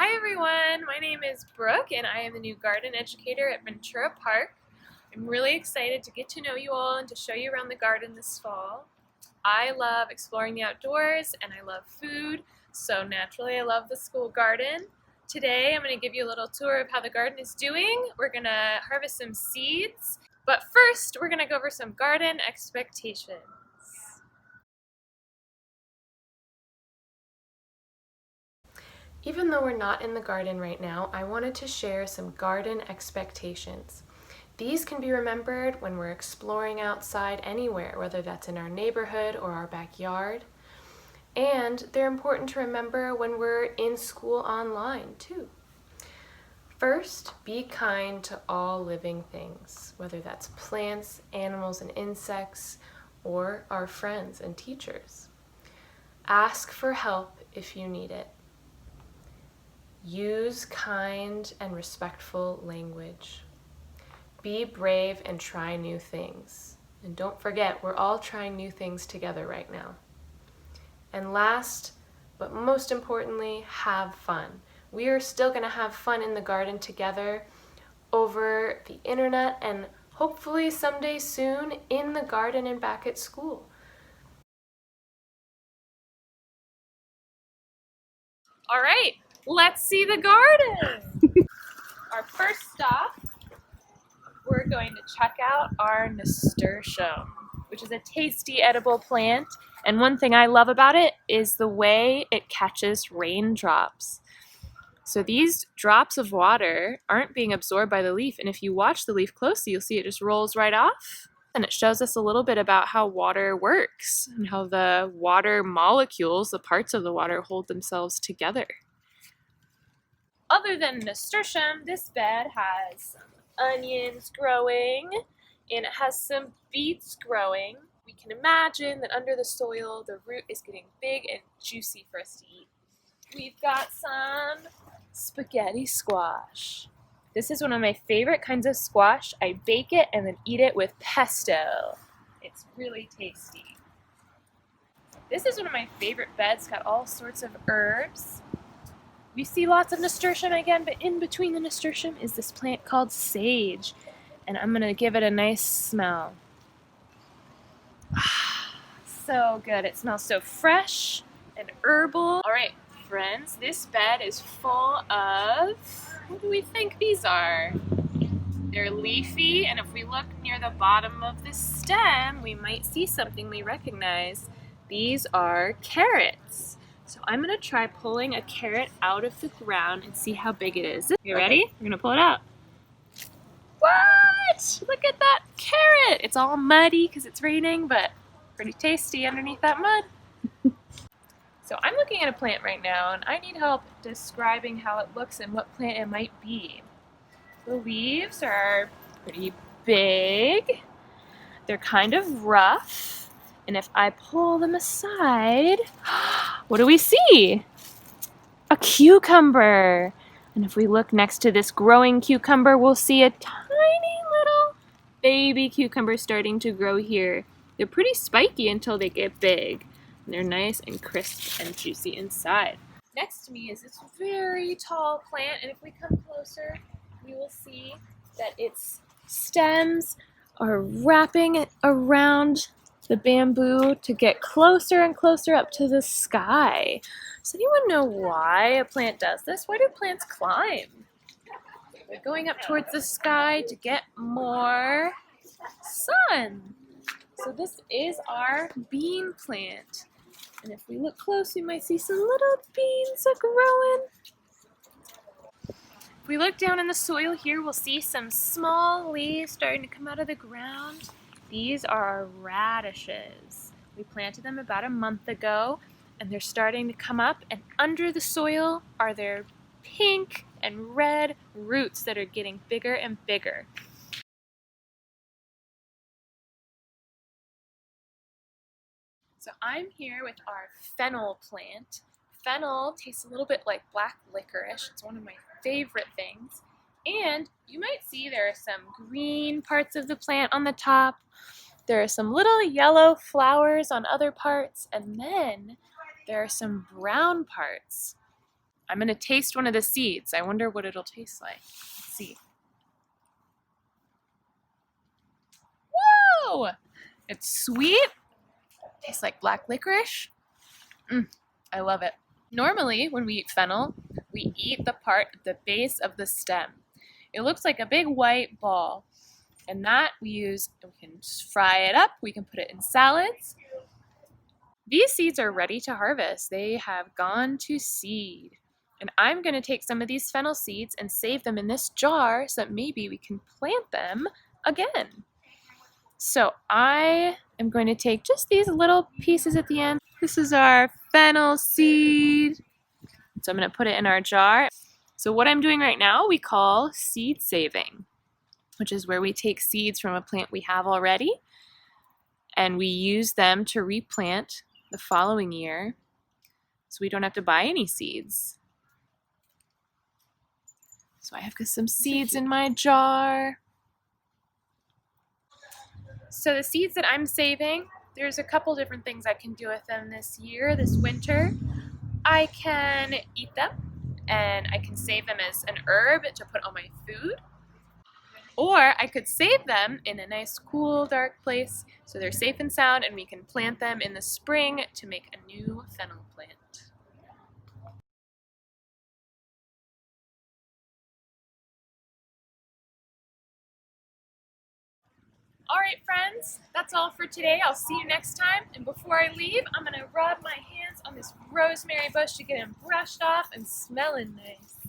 Hi everyone, my name is Brooke and I am the new garden educator at Ventura Park. I'm really excited to get to know you all and to show you around the garden this fall. I love exploring the outdoors and I love food, so naturally I love the school garden. Today I'm going to give you a little tour of how the garden is doing. We're going to harvest some seeds, but first we're going to go over some garden expectations. Even though we're not in the garden right now, I wanted to share some garden expectations. These can be remembered when we're exploring outside anywhere, whether that's in our neighborhood or our backyard. And they're important to remember when we're in school online too. First, be kind to all living things, whether that's plants, animals, and insects, or our friends and teachers. Ask for help if you need it. Use kind and respectful language. Be brave and try new things. And don't forget, we're all trying new things together right now. And last, but most importantly, have fun. We are still going to have fun in the garden together over the internet and hopefully someday soon in the garden and back at school. All right, let's see the garden. Our first stop, we're going to check out our nasturtium, which is a tasty edible plant. And one thing I love about it is the way it catches raindrops. So these drops of water aren't being absorbed by the leaf, and if you watch the leaf closely, you'll see it just rolls right off. And it shows us a little bit about how water works and how the water molecules, the parts of the water, hold themselves together. Other than nasturtium, this bed has some onions growing, and it has some beets growing. We can imagine that under the soil, the root is getting big and juicy for us to eat. We've got some spaghetti squash. This is one of my favorite kinds of squash. I bake it and then eat it with pesto. It's really tasty. This is one of my favorite beds. It's got all sorts of herbs. We see lots of nasturtium again, but in between the nasturtium is this plant called sage. And I'm going to give it a nice smell. So good. It smells so fresh and herbal. All right, friends, this bed is full of, what do we think these are? They're leafy, and if we look near the bottom of the stem, we might see something we recognize. These are carrots. So I'm going to try pulling a carrot out of the ground and see how big it is. You ready? We're going to pull it out. What? Look at that carrot! It's all muddy because it's raining, but pretty tasty underneath that mud. So I'm looking at a plant right now, and I need help describing how it looks and what plant it might be. The leaves are pretty big. They're kind of rough. And if I pull them aside, what do we see? A cucumber. And if we look next to this growing cucumber, we'll see a tiny little baby cucumber starting to grow here. They're pretty spiky until they get big. And they're nice and crisp and juicy inside. Next to me is this very tall plant, and if we come closer, we will see that its stems are wrapping around the bamboo to get closer and closer up to the sky. Does anyone know why a plant does this? Why do plants climb? They're going up towards the sky to get more sun. So this is our bean plant. And if we look close, we might see some little beans growing. If we look down in the soil here, we'll see some small leaves starting to come out of the ground. These are our radishes. We planted them about a month ago, and they're starting to come up, and under the soil are their pink and red roots that are getting bigger and bigger. So I'm here with our fennel plant. Fennel tastes a little bit like black licorice. It's one of my favorite things. And you might see there are some green parts of the plant on the top. There are some little yellow flowers on other parts, and then there are some brown parts. I'm going to taste one of the seeds. I wonder what it'll taste like. Let's see. Whoa! It's sweet. Tastes like black licorice. I love it. Normally, when we eat fennel, we eat the part at the base of the stem. It looks like a big white ball. And that we can fry it up. We can put it in salads. These seeds are ready to harvest. They have gone to seed. And I'm going to take some of these fennel seeds and save them in this jar so that maybe we can plant them again. So I am going to take just these little pieces at the end. This is our fennel seed. So I'm going to put it in our jar. So what I'm doing right now we call seed saving, which is where we take seeds from a plant we have already and we use them to replant the following year so we don't have to buy any seeds. So I have some seeds in my jar. So the seeds that I'm saving, there's a couple different things I can do with them this year, this winter. I can eat them, and I can save them as an herb to put on my food. Or I could save them in a nice, cool, dark place so they're safe and sound, and we can plant them in the spring to make a new fennel plant. Alright friends, that's all for today. I'll see you next time. And before I leave, I'm going to rub my hands on this rosemary bush to get them brushed off and smelling nice.